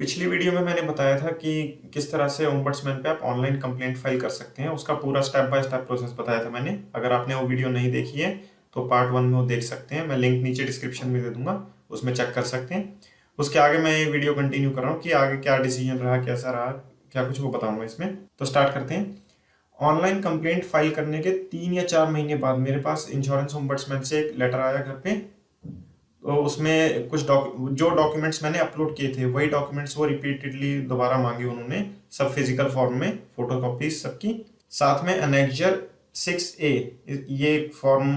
पिछली वीडियो में मैंने बताया था कि किस तरह से ओम्बड्समैन पे आप ऑनलाइन कंप्लेंट फाइल कर सकते हैं। उसका पूरा स्टेप बाय स्टेप प्रोसेस बताया था मैंने। अगर आपने वो वीडियो नहीं देखी है तो पार्ट 1 में वो देख सकते हैं। मैं लिंक नीचे डिस्क्रिप्शन में दे दूंगा, उसमें चेक कर सकते हैं। उसके आगे मैं ये वीडियो कंटिन्यू कर रहा हूँ कि आगे क्या डिसीजन रहा, कैसा रहा, क्या कुछ वो बताऊंगा इसमें। तो स्टार्ट करते हैं। ऑनलाइन कंप्लेंट फाइल करने के 3 या 4 महीने बाद मेरे पास इंश्योरेंस ओम्बड्समैन से एक लेटर आया घर पे। तो उसमें कुछ जो डॉक्यूमेंट्स मैंने अपलोड किए थे वही डॉक्यूमेंट्स वो रिपीटेडली दोबारा मांगे उन्होंने, सब फिजिकल फॉर्म में, फोटोकॉपीज सबकी। साथ में एनेक्जर 6A ये एक फॉर्म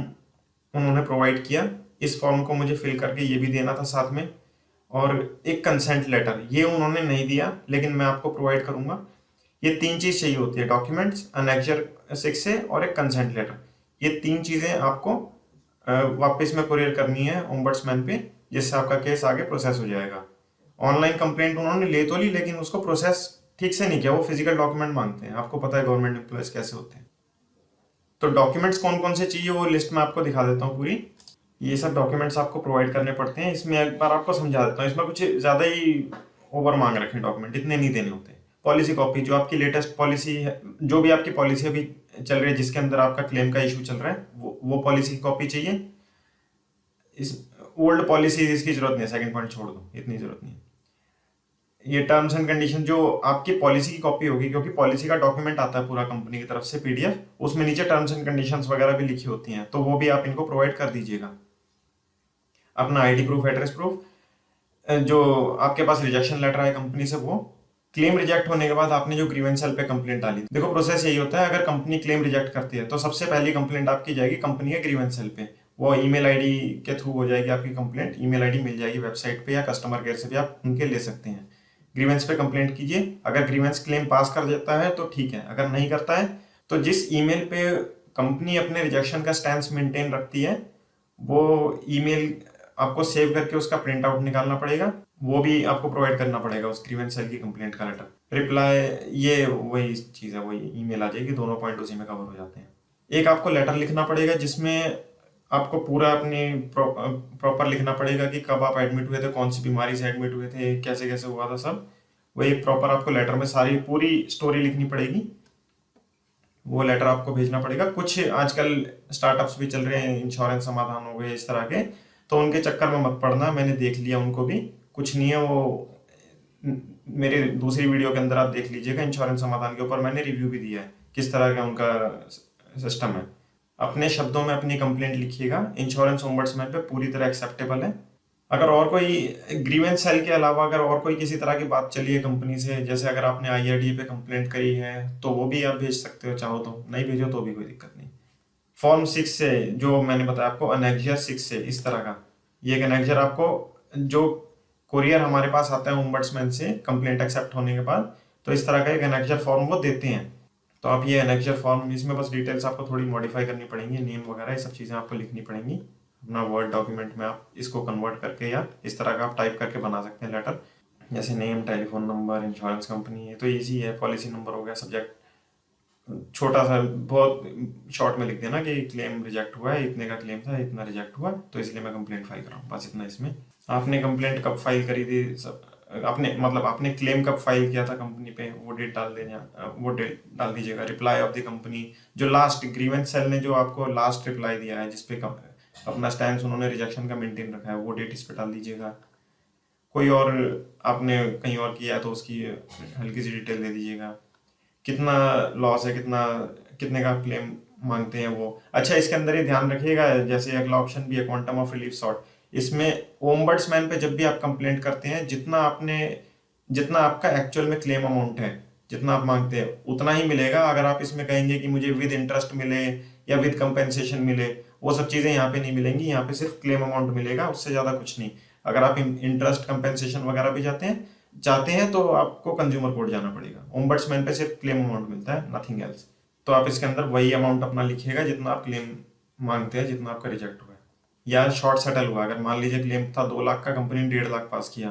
उन्होंने प्रोवाइड किया। इस फॉर्म को मुझे फिल करके ये भी देना था साथ में। और एक कंसेंट लेटर ये उन्होंने नहीं दिया, लेकिन मैं आपको प्रोवाइड करूंगा। ये 3 चीज चाहिए होती है, डॉक्यूमेंट्स, एनेक्जर 6A और एक कंसेंट लेटर। ये 3 चीजें आपको वापस में कुरियर करनी है ओम्बड्समैन पे, जिससे आपका केस आगे प्रोसेस हो जाएगा। ऑनलाइन कंप्लेंट उन्होंने ले तो ली, लेकिन उसको प्रोसेस ठीक से नहीं किया। वो फिजिकल डॉक्यूमेंट मांगते हैं, आपको पता है गवर्नमेंट एम्प्लॉयज कैसे होते हैं। तो डॉक्यूमेंट्स कौन कौन से चाहिए वो लिस्ट में आपको दिखा देता हूँ पूरी। ये सब डॉक्यूमेंट्स आपको प्रोवाइड करने पड़ते हैं। इसमें एक बार आपको समझा देता हूँ, इसमें कुछ ज़्यादा ही ओवर मांग रखे डॉक्यूमेंट, इतने नहीं देने होते। पॉलिसी कॉपी, जो आपकी लेटेस्ट पॉलिसी है, जो भी आपकी पॉलिसी अभी चल रही है जिसके अंदर आपका क्लेम का इशू चल रहा है, वो पॉलिसी की कॉपी चाहिए। इस ओल्ड पॉलिसी इसकी जरूरत नहीं है, सेकंड पॉइंट छोड़ दो, इतनी जरूरत नहीं है। ये टर्म्स एंड कंडीशन जो आपकी पॉलिसी की कॉपी होगी, क्योंकि पॉलिसी का डॉक्यूमेंट आता है पूरा कंपनी की तरफ से पीडीएफ, उसमें नीचे टर्म्स एंड कंडीशंस वगैरह भी लिखी होती हैं, तो वो भी आप इनको प्रोवाइड कर दीजिएगा। अपना आईडी प्रूफ, एड्रेस प्रूफ, जो आपके पास रिजेक्शन लेटर है कंपनी से, वो क्लेम रिजेक्ट होने के बाद आपने जो ग्रीवेंस सेल पे कंप्लेंट डाली, देखो प्रोसेस यही होता है। अगर कंपनी क्लेम रिजेक्ट करती है तो सबसे पहली कंप्लेंट आपकी जाएगी कंपनी के ग्रीवेंस सेल पे। वो ईमेल आईडी के थ्रू हो जाएगी आपकी कंप्लेंट। ईमेल आईडी मिल जाएगी वेबसाइट पे, या कस्टमर केयर से भी आप उनके ले सकते हैं। ग्रीवेंस पे कंप्लेंट कीजिए। अगर ग्रीवेंस क्लेम पास कर देता है तो ठीक है, अगर नहीं करता है तो जिस ईमेल पे कंपनी अपने रिजेक्शन का स्टैंस मेंटेन रखती है, वो ईमेल आपको सेव करके उसका प्रिंट आउट निकालना पड़ेगा। वो भी आपको प्रोवाइड करना पड़ेगा उस ग्रीवेंस सेल की कंप्लेंट का लेटर, रिप्लाई। ये वही चीज़ है, वही ईमेल आ जाएगी, दोनों पॉइंट उसी में कवर हो जाते हैं। एक आपको लेटर लिखना पड़ेगा जिसमें आपको पूरा अपनी प्रॉपर लिखना पड़ेगा कि कब आप एडमिट हुए थे, कौन सी बीमारी से एडमिट हुए थे, कैसे कैसे हुआ था सब। वही एक प्रॉपर आपको लेटर में सारी पूरी स्टोरी लिखनी पड़ेगी। वो लेटर आपको भेजना पड़ेगा। कुछ आजकल स्टार्टअप्स भी चल रहे हैं, इंश्योरेंस समाधान हो गए इस तरह के, तो उनके चक्कर में मत पड़ना। मैंने देख लिया उनको भी, कुछ नहीं है वो। मेरे दूसरी वीडियो के अंदर आप देख लीजिएगा, इंश्योरेंस समाधान के ऊपर मैंने रिव्यू भी दिया है किस तरह का उनका सिस्टम है। अपने शब्दों में अपनी कंप्लेंट लिखिएगा। इंश्योरेंस ओम्बड्समैन पे पूरी तरह एक्सेप्टेबल है। अगर और कोई ग्रीवेंस सेल के अलावा अगर और कोई किसी तरह की बात चली है कंपनी से, जैसे अगर आपने आईआरडीए पे कंप्लेंट करी है तो वो भी आप भेज सकते हो, चाहो तो। नहीं भेजो तो भी कोई दिक्कत नहीं। फॉर्म 6 से जो मैंने बताया आपको, अनेक्जर 6 से, इस तरह का ये एक अनेक्जर आपको, जो कोरियर हमारे पास आता है ओम्बड्समैन से कंप्लेंट एक्सेप्ट होने के बाद, तो इस तरह का एक अनेक्जर फॉर्म वो देते हैं। तो आप ये अनेक्जर फॉर्म, इसमें बस डिटेल्स आपको थोड़ी मॉडिफाई करनी पड़ेंगी, नेम वगैरह ये सब चीज़ें आपको लिखनी पड़ेंगी। अपना वर्ड डॉक्यूमेंट में आप इसको कन्वर्ट करके, या इस तरह का आप टाइप करके बना सकते हैं लेटर, जैसे name, telephone number, insurance company, ये तो ईजी है। पॉलिसी नंबर हो गया, सब्जेक्ट छोटा सा बहुत शॉर्ट में लिख देना कि क्लेम रिजेक्ट हुआ है, इतने का क्लेम था, इतना रिजेक्ट हुआ तो इसलिए मैं कंप्लेंट फाइल कर रहा हूँ, बस इतना। इसमें आपने कंप्लेंट कब फाइल करी थी, सब आपने, मतलब आपने क्लेम कब फाइल किया था कंपनी पे, वो डेट डाल देना, वो डेट डाल दीजिएगा। रिप्लाई ऑफ द कंपनी, जो लास्ट ग्रीवेंस सेल ने जो आपको लास्ट रिप्लाई दिया है, जिसपे अपना स्टैंस उन्होंने रिजेक्शन का मेंटेन रखा है, वो डेट इस पे डाल दीजिएगा। कोई और आपने कहीं और किया है तो उसकी हल्की सी डिटेल दे दीजिएगा। कितना लॉस है, कितने का क्लेम मांगते हैं वो। अच्छा, इसके अंदर ये ध्यान रखिएगा, जैसे अगला ऑप्शन भी है क्वांटम ऑफ रिलीफ सॉर्ट। इसमें ओम्बड्समैन पे जब भी आप कंप्लेंट करते हैं, जितना आपका एक्चुअल में क्लेम अमाउंट है, जितना आप मांगते हैं उतना ही मिलेगा। अगर आप इसमें कहेंगे कि मुझे विद इंटरेस्ट मिले या विद कंपेंसेशन मिले, वो सब चीज़ें यहाँ पे नहीं मिलेंगी। यहाँ पे सिर्फ क्लेम अमाउंट मिलेगा, उससे ज़्यादा कुछ नहीं। अगर आप इंटरेस्ट, कंपेंसेशन वगैरह भी चाहते हैं तो आपको कंज्यूमर कोर्ट जाना पड़ेगा। ओम्बड्समैन पे सिर्फ क्लेम अमाउंट मिलता है, नथिंग एल्स। तो आप इसके अंदर वही अमाउंट अपना लिखिएगा जितना आप क्लेम मांगते हैं, जितना आपका रिजेक्ट हुआ है या शॉर्ट सेटल हुआ। अगर मान लीजिए क्लेम था 2 लाख का, कंपनी ने 1.5 लाख पास किया,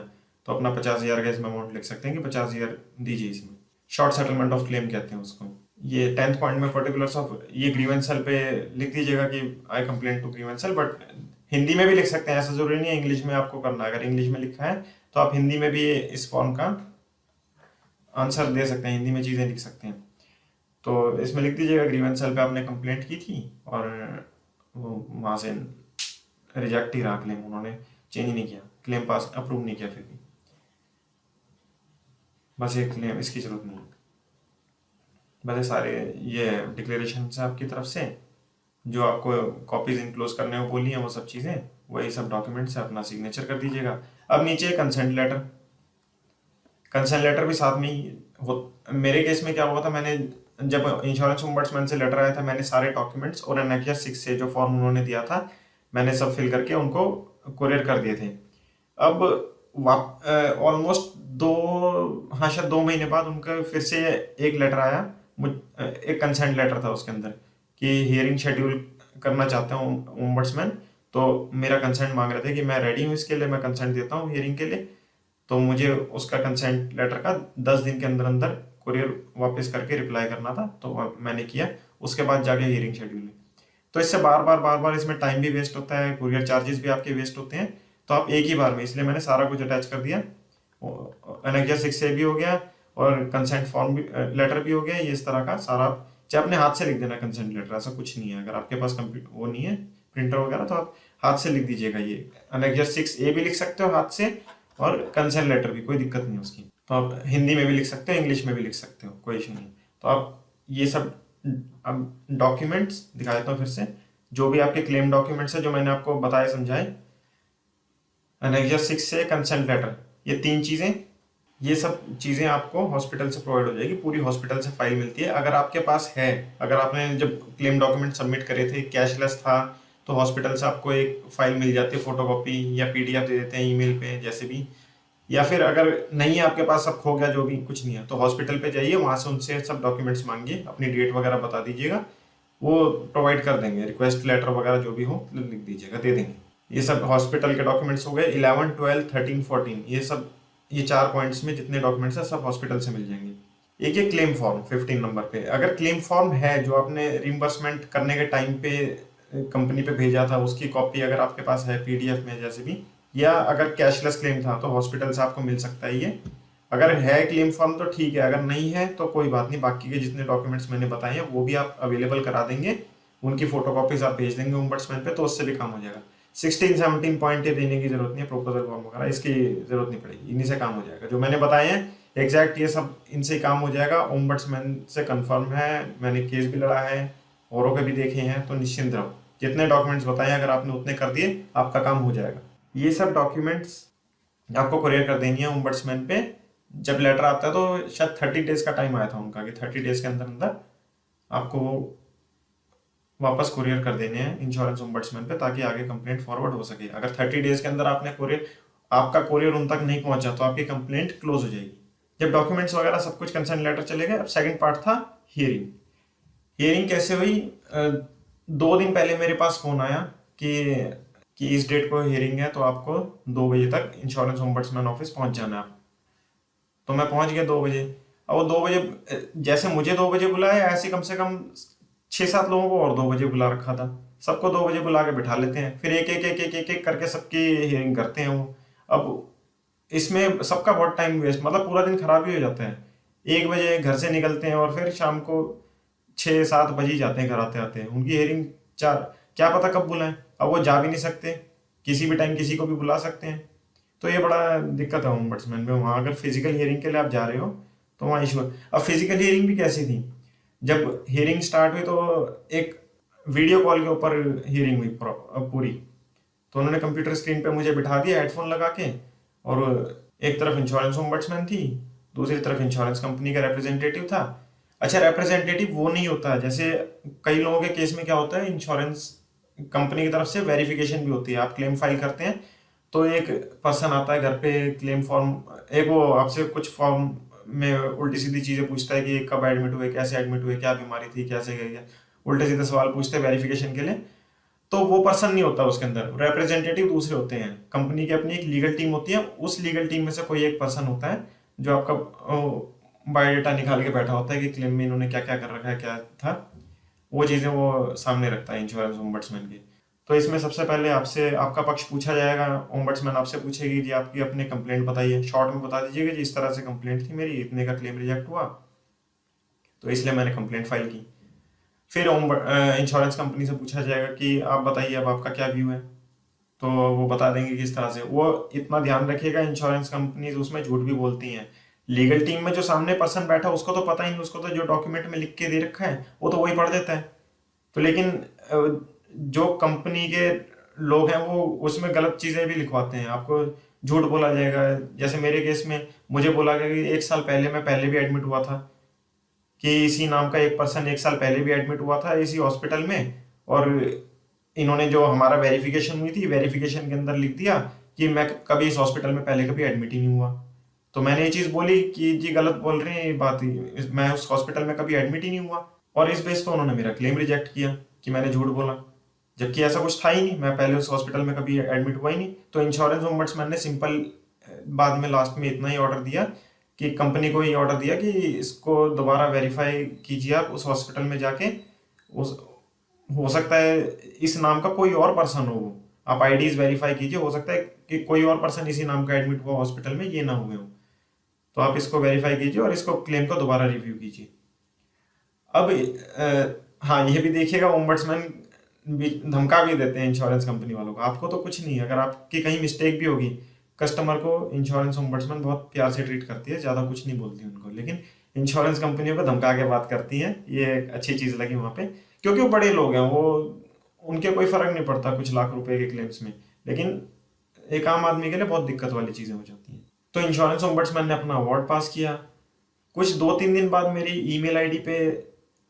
तो अपना 50,000 का इसमें अमाउंट लिख सकते हैं कि 50,000 दीजिए इसमें। शॉर्ट सेटलमेंट ऑफ क्लेम कहते हैं उसको। ये 10th पॉइंट में पर्टिकुलर्स ऑफ, ये ग्रीवेंस सेल पे लिख दीजिएगा कि I complain to grievance cell, but Hindi में भी लिख सकते हैं, ऐसा जरूरी नहीं है इंग्लिश में आपको करना है। अगर इंग्लिश में लिखा है तो आप हिंदी में भी इस फॉर्म का आंसर दे सकते हैं, हिंदी में चीज़ें लिख सकते हैं। तो इसमें लिख दीजिएगा ग्रीवेंस सेल पे आपने कंप्लेंट की थी और वो वहाँ से रिजेक्ट ही रहा क्लेम, उन्होंने चेंज ही नहीं किया, क्लेम पास अप्रूव नहीं किया फिर भी। बस ये क्लेम, इसकी ज़रूरत नहीं है। बस ये सारे ये डिक्लेरेशन है आपकी तरफ से, जो आपको कॉपीज इनक्लोज करने को बोली हैं वो सब चीज़ें, वही सब डॉक्यूमेंट्स है, अपना सिग्नेचर कर दीजिएगा। अब नीचे कंसेंट लेटर, कंसेंट लेटर भी साथ में ही हो। मेरे केस में क्या हुआ था, मैंने जब इंश्योरेंस ओम्बड्समैन से लेटर आया था, मैंने सारे डॉक्यूमेंट्स और एनेक्स 6 से जो फॉर्म उन्होंने दिया था मैंने सब फिल करके उनको कुरियर कर दिए थे। अब ऑलमोस्ट हाँ शायद 2 महीने बाद उनका फिर से एक लेटर आया, एक कंसेंट लेटर था उसके अंदर कि हियरिंग शेड्यूल करना चाहते हूँ ओम्बड्समैन, तो मेरा कंसेंट मांग रहे थे कि मैं रेडी हूँ इसके लिए, मैं कंसेंट देता हूँ हियरिंग के लिए। तो मुझे उसका कंसेंट लेटर का 10 दिन के अंदर अंदर कुरियर वापस करके रिप्लाई करना था, तो मैंने किया। उसके बाद जाके हियरिंग शेड्यूल है। तो इससे बार बार इसमें टाइम भी वेस्ट होता है, कुरियर चार्जेस भी आपके वेस्ट होते हैं। तो आप एक ही बार में, इसलिए मैंने सारा कुछ अटैच कर दिया। एनेक्स 6 से भी हो गया और कंसेंट फॉर्म भी, लेटर भी हो गया। ये इस तरह का सारा चाहे अपने हाथ से लिख देना कंसेंट लेटर, ऐसा कुछ नहीं है। अगर आपके पास कंप्यूटर वो नहीं है प्रिंटर वगैरह, तो आप हाथ से लिख दीजिएगा। ये एनेक्स 6 ए भी लिख सकते हो हाथ से, और कंसेंट लेटर भी, कोई दिक्कत नहीं है उसकी। तो आप हिंदी में भी लिख सकते हो, इंग्लिश में भी लिख सकते हो, कोई इशू नहीं। तो आप ये सब अब डॉक्यूमेंट्स दिखा देता हूँ फिर से, जो भी आपके क्लेम डॉक्यूमेंट्स है जो मैंने आपको बताए समझाए, एनेक्स 6 से कंसेंट लेटर, ये 3 चीज़ें, ये सब चीज़ें आपको हॉस्पिटल से प्रोवाइड हो जाएगी। पूरी हॉस्पिटल से फाइल मिलती है अगर आपके पास है। अगर आपने जब क्लेम डॉक्यूमेंट सबमिट करे थे कैशलेस था, तो हॉस्पिटल से आपको एक फाइल मिल जाती है, फोटोकॉपी या पीडीएफ दे देते हैं ईमेल पे जैसे भी। या फिर अगर नहीं है आपके पास, सब खो गया, जो भी कुछ नहीं है, तो हॉस्पिटल पे जाइए, वहाँ से उनसे सब डॉक्यूमेंट्स मांगिए, अपनी डेट वगैरह बता दीजिएगा, वो प्रोवाइड कर देंगे। रिक्वेस्ट लेटर वगैरह जो भी हो लिख दीजिएगा, दे देंगे। ये सब हॉस्पिटल के डॉक्यूमेंट्स हो गए। 11, 12, 13, 14, ये सब, ये 4 पॉइंट्स में जितने डॉक्यूमेंट्स है सब हॉस्पिटल से मिल जाएंगे। एक ये क्लेम फॉर्म 15 नंबर पे, अगर क्लेम फॉर्म है जो आपने रिम्बर्समेंट करने के टाइम पे कंपनी पे भेजा था, उसकी कॉपी अगर आपके पास है पीडीएफ में जैसे भी, या अगर कैशलेस क्लेम था तो हॉस्पिटल से आपको मिल सकता है ये। अगर है क्लेम फॉर्म तो ठीक है, अगर नहीं है तो कोई बात नहीं, बाकी के जितने डॉक्यूमेंट्स मैंने बताए हैं वो भी आप अवेलेबल करा देंगे, उनकी फोटोकॉपीज आप भेज देंगे ओम्बड्समैन पे, तो उससे भी काम हो जाएगा। 16-17 पॉइंट ये देने की जरूरत नहीं है, प्रोपोजल फॉर्म वगैरह इसकी जरूरत नहीं पड़ेगी, इन्हीं से काम हो जाएगा। जो मैंने बताए हैं एग्जैक्ट ये सब इनसे काम हो जाएगा। ओम्बड्समैन से कंफर्म है, मैंने केस भी लड़ा है, औरों के भी देखे हैं, तो निश्चिंत रहो। जितने डॉक्यूमेंट्स बताए अगर आपने उतने कर दिए, आपका काम हो जाएगा। ये सब डॉक्यूमेंट्स आपको कुरियर कर देनी है ओम्बड्समैन पे। जब लेटर आता है तो शायद 30 डेज का टाइम आया था उनका, कि 30 डेज के अंदर अंदर आपको वापस कुरियर कर देने हैं इंश्योरेंस ओम्बड्समैन पे, ताकि आगे कंप्लेंट फॉरवर्ड हो सके। अगर 30 डेज के अंदर आपने आपका कुरियर उन तक नहीं पहुंचा तो आपकी कंप्लेंट क्लोज हो जाएगी। जब डॉक्यूमेंट्स वगैरह सब कुछ कंसर्न लेटर चले गए, अब सेकंड पार्ट था हियरिंग। हियरिंग कैसे हुई? 2 दिन पहले मेरे पास फोन आया कि इस डेट को हियरिंग है, तो आपको 2 बजे तक इंश्योरेंस ओम्बड्समैन ऑफिस पहुंच जाना है। तो मैं पहुंच गया 2 बजे। अब वो 2 बजे, जैसे मुझे 2 बजे बुलाया, ऐसे कम से कम 6-7 लोगों को और 2 बजे बुला रखा था। सबको 2 बजे बुला के बिठा लेते हैं, फिर एक एक एक एक एक एक करके सबकी हियरिंग करते हैं वो। अब इसमें सबका बहुत टाइम वेस्ट, मतलब पूरा दिन खराब ही हो जाता है। 1 बजे घर से निकलते हैं और फिर शाम को 6-7 बजे ही जाते हैं घर आते आते। उनकी हियरिंग 4, क्या पता कब बुलाएं। अब वो जा भी नहीं सकते, किसी भी टाइम किसी को भी बुला सकते हैं। तो ये बड़ा दिक्कत है ओम्बड्समैन में। वहाँ अगर फिजिकल हियरिंग के लिए आप जा रहे हो तो वहाँ इशू है। अब फिजिकल हियरिंग भी कैसी थी, जब हियरिंग स्टार्ट हुई तो एक वीडियो कॉल के ऊपर हियरिंग हुई पूरी। तो उन्होंने कंप्यूटर स्क्रीन पे मुझे बिठा दिया हेडफोन लगा के, और एक तरफ इंश्योरेंस ओम्बड्समैन थी, दूसरी तरफ इंश्योरेंस कंपनी का रिप्रेजेंटेटिव था। अच्छा, रिप्रेजेंटेटिव वो नहीं होता, जैसे कई लोगों के केस में क्या होता है, इंश्योरेंस कंपनी की तरफ से वेरिफिकेशन भी होती है। आप क्लेम फाइल करते हैं तो एक पर्सन आता है घर पे, क्लेम फॉर्म, एक वो आपसे कुछ फॉर्म में उल्टी सीधी चीज़ें पूछता है कि कब एडमिट हुए, कैसे एडमिट हुए, क्या बीमारी थी, कैसे गई है, उल्टे सीधे सवाल पूछते हैं वेरिफिकेशन के लिए। तो वो पर्सन नहीं होता उसके अंदर, रिप्रेजेंटेटिव दूसरे होते हैं। कंपनी की अपनी एक लीगल टीम होती है, उस लीगल टीम में से कोई एक पर्सन होता है जो आपका बायोडाटा निकाल के बैठा होता है कि क्लेम में इन्होंने क्या क्या कर रखा है, क्या था, वो चीज़ें वो सामने रखता है इंश्योरेंस ओम्बड्समैन के। तो इसमें सबसे पहले आपसे आपका पक्ष पूछा जाएगा, ओम्बड्समैन आपसे पूछेगी जी आपकी अपने कंप्लेंट बताइए, शॉर्ट में बता दीजिएगा जी इस तरह से कंप्लेंट थी मेरी, इतने का क्लेम रिजेक्ट हुआ तो इसलिए मैंने कंप्लेंट फाइल की। फिर इंश्योरेंस कंपनी से पूछा जाएगा कि आप बताइए अब आपका क्या व्यू है, तो वो बता देंगे किस तरह से। वो इतना ध्यान रखिएगा, इंश्योरेंस कंपनीज उसमें झूठ भी बोलती हैं। लीगल टीम में जो सामने पर्सन बैठा उसको तो पता ही नहीं, उसको तो जो डॉक्यूमेंट में लिख के दे रखा है वो तो वही पढ़ देता है। तो लेकिन जो कंपनी के लोग हैं वो उसमें गलत चीज़ें भी लिखवाते हैं, आपको झूठ बोला जाएगा। जैसे मेरे केस में मुझे बोला गया कि 1 साल पहले मैं पहले भी एडमिट हुआ था, कि इसी नाम का एक पर्सन 1 साल पहले भी एडमिट हुआ था इसी हॉस्पिटल में, और इन्होंने जो हमारा वेरिफिकेशन हुई थी वेरिफिकेशन के अंदर लिख दिया कि मैं कभी इस हॉस्पिटल में पहले कभी एडमिट ही नहीं हुआ। तो मैंने ये चीज़ बोली कि जी गलत बोल रहे हैं ये बात, मैं उस हॉस्पिटल में कभी एडमिट ही नहीं हुआ, और इस बेस पे उन्होंने मेरा क्लेम रिजेक्ट किया कि मैंने झूठ बोला, जबकि ऐसा कुछ था ही नहीं, मैं पहले उस हॉस्पिटल में कभी एडमिट हुआ ही नहीं। तो इंश्योरेंस ओम्बड्समैन ने सिंपल बाद में लास्ट में इतना ही ऑर्डर दिया कि कंपनी को ये ऑर्डर दिया कि इसको दोबारा वेरीफाई कीजिए आप उस हॉस्पिटल में जाके, उस हो सकता है इस नाम का कोई और पर्सन हो, वो आप आईडीज वेरीफाई कीजिए, हो सकता है कि कोई और पर्सन इसी नाम का एडमिट हुआ हॉस्पिटल में, ये ना हुए हो, तो आप इसको वेरीफाई कीजिए और इसको क्लेम को दोबारा रिव्यू कीजिए। अब हाँ ये भी देखिएगा, ओम्बड्समैन भी धमका भी देते हैं इंश्योरेंस कंपनी वालों को, आपको तो कुछ नहीं है, अगर आपकी कहीं मिस्टेक भी होगी कस्टमर को इंश्योरेंस ओम्बड्समैन बहुत प्यार से ट्रीट करती है, ज़्यादा कुछ नहीं बोलती उनको, लेकिन इंश्योरेंस कंपनियों को धमका के बात करती है, ये एक अच्छी चीज़ लगी वहाँ पे, क्योंकि वो बड़े लोग हैं, वो उनके कोई फ़र्क नहीं पड़ता कुछ लाख रुपए के क्लेम्स में, लेकिन एक आम आदमी के लिए बहुत दिक्कत वाली चीज़ें हो जाती हैं। तो इंश्योरेंस ओम्बड्समैन ने अपना अवार्ड पास किया, कुछ 2-3 दिन बाद मेरी ईमेल आईडी पे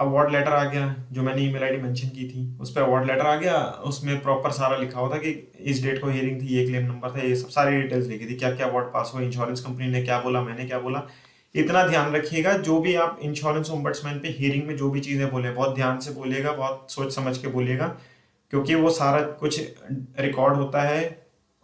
अवार्ड लेटर आ गया, जो मैंने ईमेल आईडी मेंशन की थी उस पर अवार्ड लेटर आ गया, उसमें प्रॉपर सारा लिखा हुआ था कि इस डेट को हियरिंग थी, ये क्लेम नंबर था, ये सब सारी डिटेल्स लिखी थी, क्या क्या अवार्ड पास हुआ, इंश्योरेंस कंपनी ने क्या बोला, मैंने क्या बोला। इतना ध्यान रखिएगा, जो भी आप इंश्योरेंस ओम्बड्समैन पे हियरिंग में जो भी चीज़ें बोले बहुत ध्यान से बोलिएगा, बहुत सोच समझ के बोलिएगा, क्योंकि वो सारा कुछ रिकॉर्ड होता है।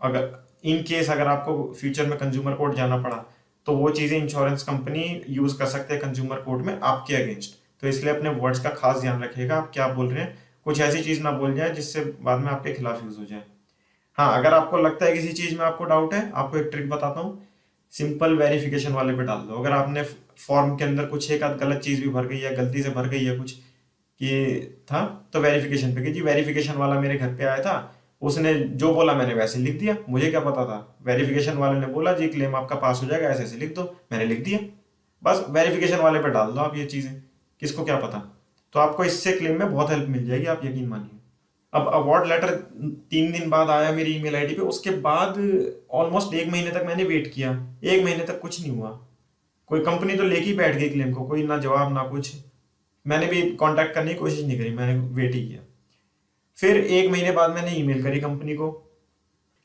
अगर इन केस अगर आपको फ्यूचर में कंज्यूमर कोर्ट जाना पड़ा तो वो चीज़ें इंश्योरेंस कंपनी यूज़ कर सकते हैं कंज्यूमर कोर्ट में आपके अगेंस्ट, तो इसलिए अपने वर्ड्स का खास ध्यान रखिएगा, आप क्या बोल रहे हैं, कुछ ऐसी चीज़ ना बोल जाए जिससे बाद में आपके खिलाफ यूज़ हो जाए। हाँ अगर आपको लगता है किसी चीज़ में आपको डाउट है, आपको एक ट्रिक बताता हूँ, सिंपल वेरिफिकेशन वाले पे डाल दो। अगर आपने फॉर्म के अंदर कुछ एक आध गलत चीज़ भी भर गई है, गलती से भर गई है कुछ ये था, तो वेरिफिकेशन पे कीजिए। वेरिफिकेशन वाला मेरे घर पे आया था, उसने जो बोला मैंने वैसे लिख दिया, मुझे क्या पता था, वेरिफिकेशन वाले ने बोला जी क्लेम आपका पास हो जाएगा, ऐसे ऐसे लिख दो, मैंने लिख दिया, बस वेरिफिकेशन वाले पे डाल दो आप ये चीज़ें, किसको क्या पता। तो आपको इससे क्लेम में बहुत हेल्प मिल जाएगी, आप यकीन मानिए। अब अवार्ड लेटर 3 दिन बाद आया मेरी ईमेल आईडी पे, उसके बाद ऑलमोस्ट 1 महीने तक मैंने वेट किया, 1 महीने तक कुछ नहीं हुआ, कोई कंपनी तो लेके ही बैठ गई क्लेम को, कोई ना जवाब ना कुछ, मैंने भी कांटेक्ट करने की कोशिश नहीं करी, मैंने वेट ही किया। फिर 1 महीने बाद मैंने ईमेल करी कंपनी को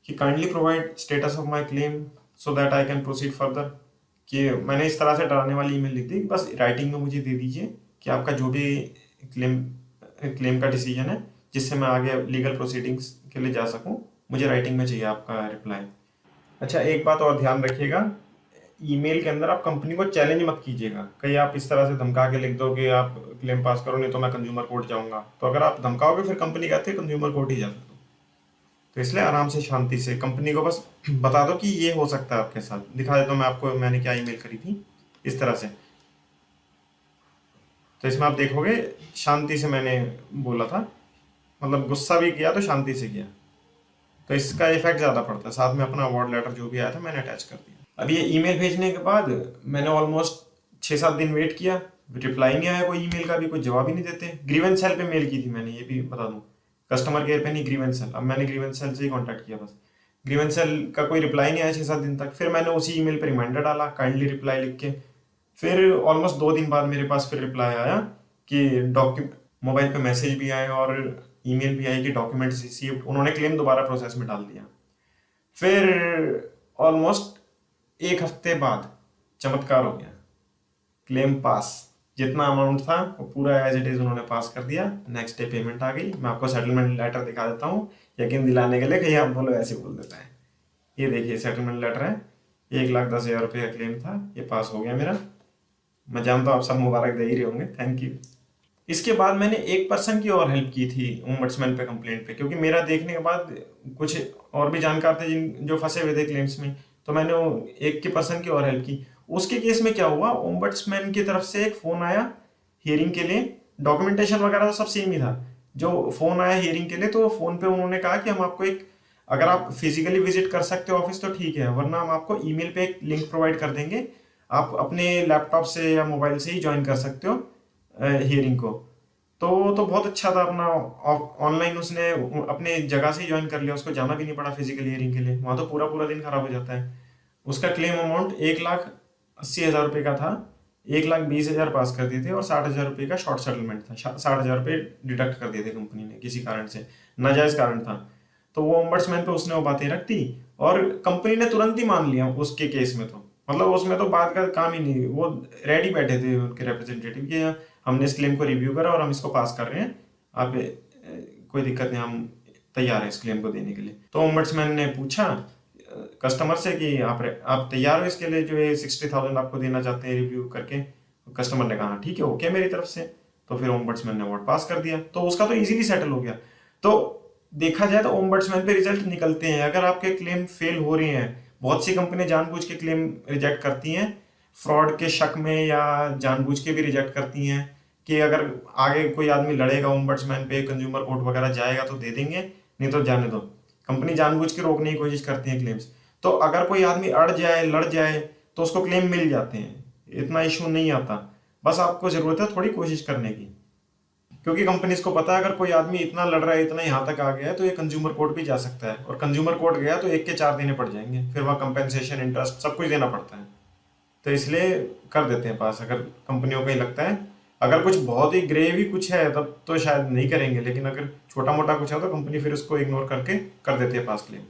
कि kindly provide status of my claim so that I can proceed further, कि मैंने इस तरह से डराने वाली ईमेल लिख दी, बस राइटिंग में मुझे दे दीजिए कि आपका जो भी क्लेम क्लेम का डिसीजन है, जिससे मैं आगे लीगल प्रोसीडिंग्स के लिए जा सकूं, मुझे राइटिंग में चाहिए आपका रिप्लाई। अच्छा एक बात और ध्यान रखिएगा, ईमेल के अंदर आप कंपनी को चैलेंज मत कीजिएगा, कहीं आप इस तरह से धमका के लिख दो कि आप क्लेम पास करो नहीं तो मैं कंज्यूमर कोर्ट जाऊंगा, तो अगर आप धमकाओगे फिर कंपनी कहती है कंज्यूमर कोर्ट ही जा सकते हो। तो इसलिए आराम से शांति से कंपनी को बस बता दो कि ये हो सकता है आपके साथ, दिखा देता हूँ मैं आपको मैंने क्या ईमेल करी थी इस तरह से। तो इसमें आप देखोगे शांति से मैंने बोला था, मतलब गुस्सा भी किया तो शांति से किया, तो इसका इफेक्ट ज़्यादा पड़ता है। साथ में अपना अवार्ड लेटर जो भी आया था मैंने अटैच कर दिया। अब ये ईमेल भेजने के बाद मैंने ऑलमोस्ट 6-7 दिन वेट किया, रिप्लाई नहीं आया कोई ईमेल का भी, कोई जवाब ही नहीं देते। ग्रीवेंस सेल पे मेल की थी मैंने, ये भी बता दूं, कस्टमर केयर पे नहीं, ग्रीवेंस सेल। अब मैंने ग्रीवेंस सेल से ही कॉन्टैक्ट किया, बस ग्रीवेंस सेल का कोई रिप्लाई नहीं आया 6-7 दिन तक। फिर मैंने उसी ईमेल पे रिमाइंडर डाला काइंडली रिप्लाई लिख के, फिर ऑलमोस्ट 2 दिन बाद मेरे पास फिर रिप्लाई आया कि डॉक्यूमेंट, मोबाइल पे मैसेज भी आया और ईमेल भी आई कि डॉक्यूमेंट्स रिसीव्ड, उन्होंने क्लेम दोबारा प्रोसेस में डाल दिया। फिर ऑलमोस्ट 1 हफ्ते बाद चमत्कार हो गया, क्लेम पास, जितना अमाउंट था वो पूरा एज इट इज उन्होंने पास कर दिया। नेक्स्ट डे पेमेंट आ गई। मैं आपको सेटलमेंट लेटर दिखा देता हूँ यकीन दिलाने के लिए, कहीं आप बोलो ऐसे बोल देता है। ये देखिए सेटलमेंट लेटर है, 1,10,000 रुपये का क्लेम था, ये पास हो गया मेरा। मैं जानता हूँ आप सब मुबारक दे ही रहे होंगे, थैंक यू। इसके बाद मैंने एक पर्सन की और हेल्प की थी ओम्बड्समैन पे कंप्लेंट पे, क्योंकि मेरा देखने के बाद कुछ और भी जानकार थे जिन जो फंसे हुए थे क्लेम्स में, तो मैंने वो एक के पर्सन की और हेल्प की। उसके केस में क्या हुआ, ओम्बड्समैन की तरफ से एक फोन आया हियरिंग के लिए, डॉक्यूमेंटेशन वगैरह तो सब सेम ही था। जो फोन आया हियरिंग के लिए, तो फोन पे उन्होंने कहा कि हम आपको एक, अगर आप फिजिकली विजिट कर सकते हो ऑफिस तो ठीक है, वरना हम आपको ईमेल पे एक लिंक प्रोवाइड कर देंगे, आप अपने लैपटॉप से या मोबाइल से ही ज्वाइन कर सकते हो हियरिंग को। तो बहुत अच्छा था, अपना ऑनलाइन उसने अपने जगह से ही ज्वाइन कर लिया, उसको जाना भी नहीं पड़ा फिजिकल हियरिंग के लिए, वहाँ तो पूरा पूरा दिन खराब हो जाता है। उसका क्लेम अमाउंट 1,80,000 रुपये का था, 1,20,000 पास कर दिए थे, और 60,000 रुपये का शॉर्ट सेटलमेंट था, 60,000 रुपये डिडक्ट कर दिए थे कंपनी ने किसी कारण से, नाजायज कारण था। तो वो ओम्बड्समैन पे उसने वो बातें रख दी, और कंपनी ने तुरंत ही मान लिया उसके केस में, तो मतलब उसमें तो बात का काम ही नहीं, वो रेडी बैठे थे उनके रिप्रेजेंटेटिव कि हमने इस क्लेम को रिव्यू करा और हम इसको पास कर रहे हैं, आप कोई दिक्कत नहीं, हम तैयार हैं इस क्लेम को देने के लिए। तो ओम्बड्समैन ने पूछा कस्टमर से कि आप तैयार हो इसके लिए, जो ये 60,000 आपको देना चाहते हैं रिव्यू करके। कस्टमर ने कहा "हाँ, ठीक है, ओके मेरी तरफ से"। तो फिर ओम्बड्समैन ने वोट पास कर दिया, तो उसका तो इजीली सेटल हो गया। तो देखा जाए तो ओम्बड्समैन पे रिजल्ट निकलते हैं, अगर आपके क्लेम फेल हो रहे हैं। बहुत सी कंपनियां जानबूझ के क्लेम रिजेक्ट करती हैं, फ्रॉड के शक में, या जानबूझ के भी रिजेक्ट करती हैं कि अगर आगे कोई आदमी लड़ेगा ओम्बड्समैन पे, कंज्यूमर कोर्ट वगैरह जाएगा तो दे देंगे, नहीं तो जाने दो। कंपनी जानबूझ के रोकने की कोशिश करती है क्लेम्स। तो अगर कोई आदमी अड़ जाए, लड़ जाए, तो उसको क्लेम मिल जाते हैं, इतना इशू नहीं आता। बस आपको जरूरत है थोड़ी कोशिश करने की, क्योंकि कंपनीज को पता है अगर कोई आदमी इतना लड़ रहा है, इतना यहाँ तक आ गया है, तो ये कंज्यूमर कोर्ट भी जा सकता है, और कंज्यूमर कोर्ट गया तो 1 के 4 देने पड़ जाएंगे, फिर वहाँ कंपेंसेशन, इंटरेस्ट सब कुछ देना पड़ता है। तो इसलिए कर देते हैं पास, अगर कंपनियों को ही लगता है। अगर कुछ बहुत ही ग्रेवी कुछ है तब तो शायद नहीं करेंगे, लेकिन अगर छोटा मोटा कुछ है तो कंपनी फिर उसको इग्नोर करके कर देती है पास क्लेम।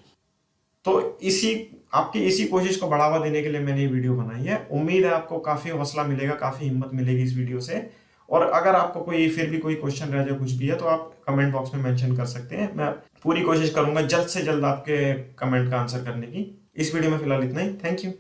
तो इसी आपकी इसी कोशिश को बढ़ावा देने के लिए मैंने ये वीडियो बनाई है। उम्मीद है आपको काफ़ी हौसला मिलेगा, काफ़ी हिम्मत मिलेगी इस वीडियो से। और अगर आपको कोई फिर भी कोई क्वेश्चन रह जाए, कुछ भी है, तो आप कमेंट बॉक्स में मेंशन कर सकते हैं, मैं पूरी कोशिश करूंगा जल्द से जल्द आपके कमेंट का आंसर करने की। इस वीडियो में फिलहाल इतना ही, थैंक यू।